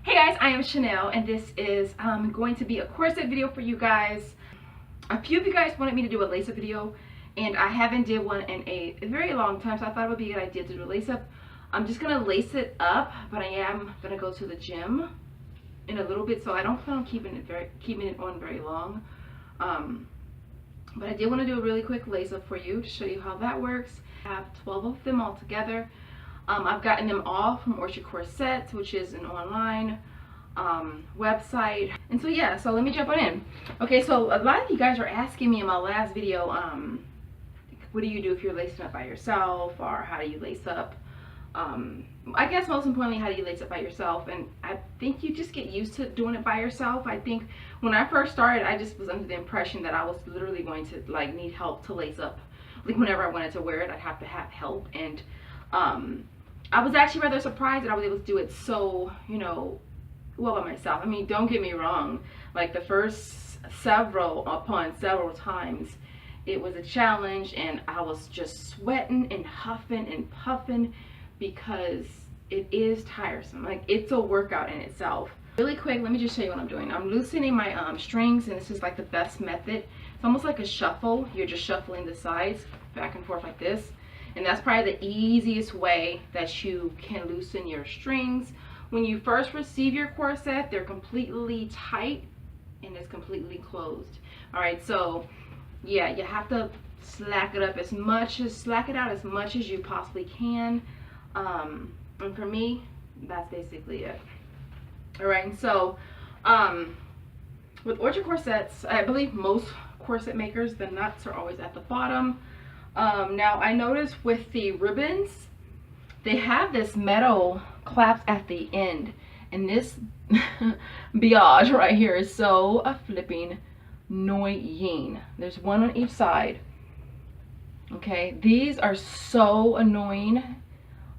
Hey guys, I am Chanel and this is going to be a corset video for you guys. A few of you guys wanted me to do a lace-up video and I haven't did one in a very long time, so I thought it would be a good idea to do a lace-up. I'm just going to lace it up, but I am going to go to the gym in a little bit, so I don't plan on keeping it on very long. But I did want to do a really quick lace-up for you to show you how that works. I have 12 of them all together. I've gotten them all from Corset, which is an online website. And so yeah, so let me jump on in. Okay, so a lot of you guys are asking me in my last video, what do you do if you're lacing up by yourself, or how do you lace up? I guess most importantly, how do you lace up by yourself? And I think you just get used to doing it by yourself. I think when I first started, I just was under the impression that I was literally going to like need help to lace up. Like whenever I wanted to wear it, I'd have to have help. And I was actually rather surprised that I was able to do it so, well by myself. I mean, don't get me wrong, like the first several times it was a challenge and I was just sweating and huffing and puffing because it is tiresome. Like, it's a workout in itself. Really quick, let me just show you what I'm doing. I'm loosening my strings, and this is like the best method. It's almost like a shuffle. You're just shuffling the sides back and forth like this. And that's probably the easiest way that you can loosen your strings. When you first receive your corset, they're completely tight and it's completely closed. All right, so yeah, you have to slack it out as much as you possibly can. And for me, that's basically it. All right, and so with Corsets, I believe most corset makers, the nuts are always at the bottom. Now I noticed with the ribbons, they have this metal clasp at the end, and this biage right here is so flipping annoying. There's one on each side. Okay, these are so annoying.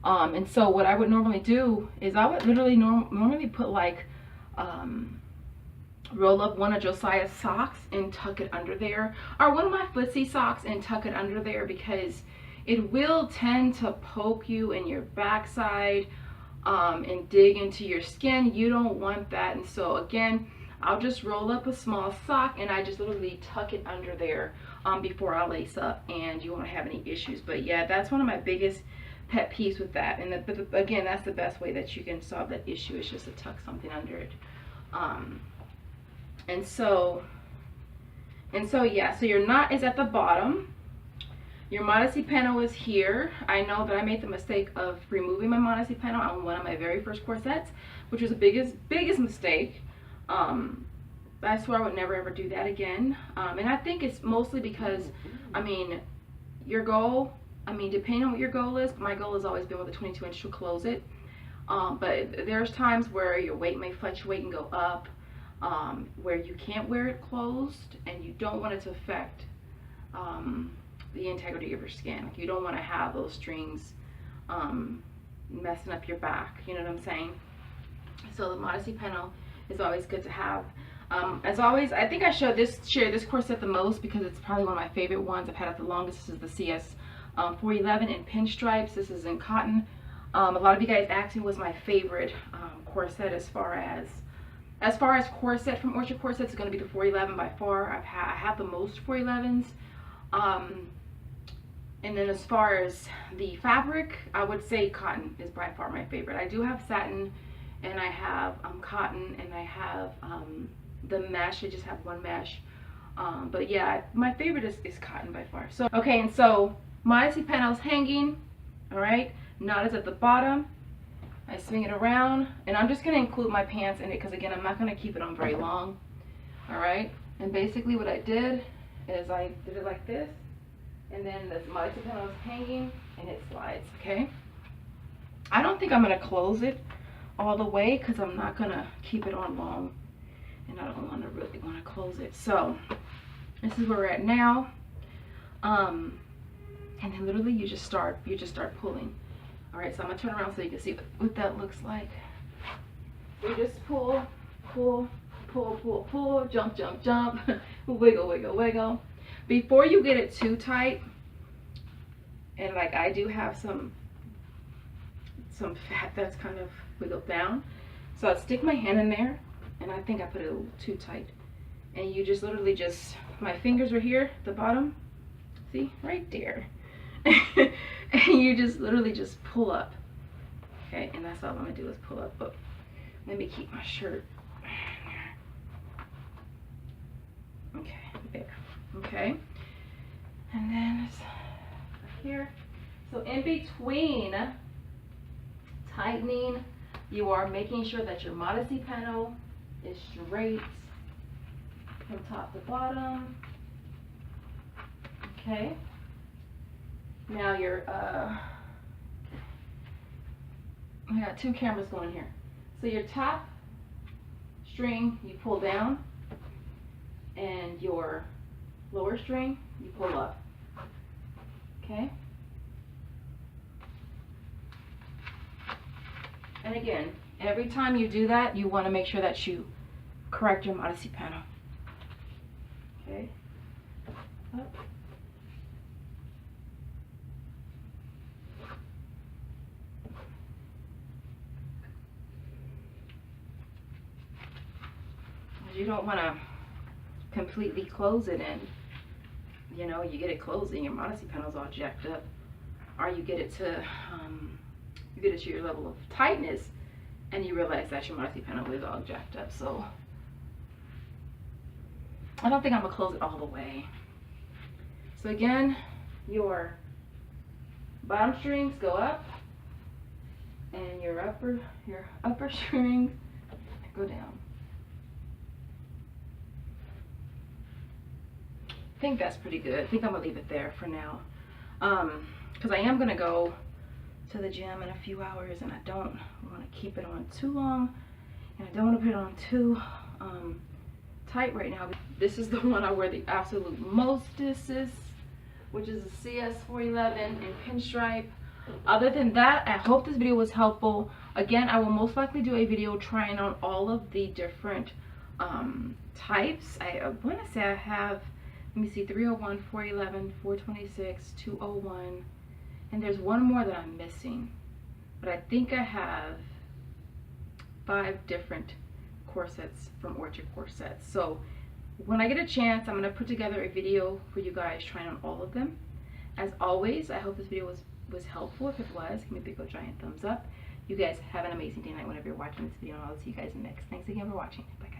And so what I would normally do is I would literally normally put like roll up one of Josiah's socks and tuck it under there, or one of my footsie socks and tuck it under there, because it will tend to poke you in your backside and dig into your skin. You don't want that. And so again, I'll just roll up a small sock and I just literally tuck it under there before I lace up, and you won't have any issues. But yeah, that's one of my biggest pet peeves with that. And again, that's the best way that you can solve that issue, is just to tuck something under it. And so yeah, so your knot is at the bottom. Your modesty panel is here. I know that I made the mistake of removing my modesty panel on one of my very first corsets, which was the biggest mistake. I swear I would never ever do that again. And I think it's mostly because, I mean, your goal, depending on what your goal is, my goal has always been with a 22-inch to close it. But there's times where your weight may fluctuate and go up, where you can't wear it closed, and you don't want it to affect the integrity of your skin. Like, you don't want to have those strings messing up your back, you know what I'm saying? So the modesty panel is always good to have. As always, I think I share this corset the most because it's probably one of my favorite ones. I've had it the longest. This is the CS 411 in pinstripes. This is in cotton. A lot of you guys asked me what's my favorite corset as far as corset from Orchard Corset. It's going to be the 411 by far. I have the most 411s. And then as far as the fabric, I would say cotton is by far my favorite. I do have satin, and I have cotton, and I have the mesh. I just have one mesh. But yeah, my favorite is cotton by far. So okay, and so modesty panel's hanging. All right, knot is at the bottom. I swing it around, and I'm just going to include my pants in it because, again, I'm not going to keep it on very long. All right, and basically what I did is I did it like this, and then the modesty panel is hanging and it slides. Okay, I don't think I'm going to close it all the way because I'm not going to keep it on long, and I don't really want to close it. So this is where we're at now. And then literally you just start pulling. All right, so I'm gonna turn around so you can see what that looks like. You just pull, pull, pull, pull, pull, jump, jump, jump, wiggle, wiggle, wiggle. Before you get it too tight, and like I do have some fat that's kind of wiggled down, So I'd stick my hand in there, and I think I put it a little too tight. And you just literally just, my fingers are here, the bottom, see, right there. And you just literally just pull up. Okay, and that's all I'm gonna do is pull up. But let me keep my shirt. Okay, there. Okay, and then it's here. So in between tightening, you are making sure that your modesty panel is straight from top to bottom. Okay. Now your I got two cameras going here. So your top string you pull down, and your lower string you pull up. Okay. And again, every time you do that, you want to make sure that you correct your modesty panel. Okay. Up. You don't want to completely close it, and you know, you get it closed and your modesty panel's all jacked up, or you get it to your level of tightness and you realize that your modesty panel is all jacked up. So I don't think I'm gonna close it all the way. So again, your bottom strings go up and your upper strings go down. I think that's pretty good. I think I'm gonna leave it there for now, because I am gonna go to the gym in a few hours, and I don't want to keep it on too long, and I don't want to put it on too tight right now. This is the one I wear the absolute mostest, which is a CS411 in pinstripe. Other than that, I hope this video was helpful. Again, I will most likely do a video trying on all of the different types. I want to say I have, let me see, 301, 411, 426, 201, and there's one more that I'm missing. But I think I have 5 different corsets from Orchard Corsets. So when I get a chance, I'm going to put together a video for you guys trying on all of them. As always, I hope this video was helpful. If it was, give me a big old giant thumbs up. You guys have an amazing day and night whenever you're watching this video, and I'll see you guys next. Thanks again for watching. Bye.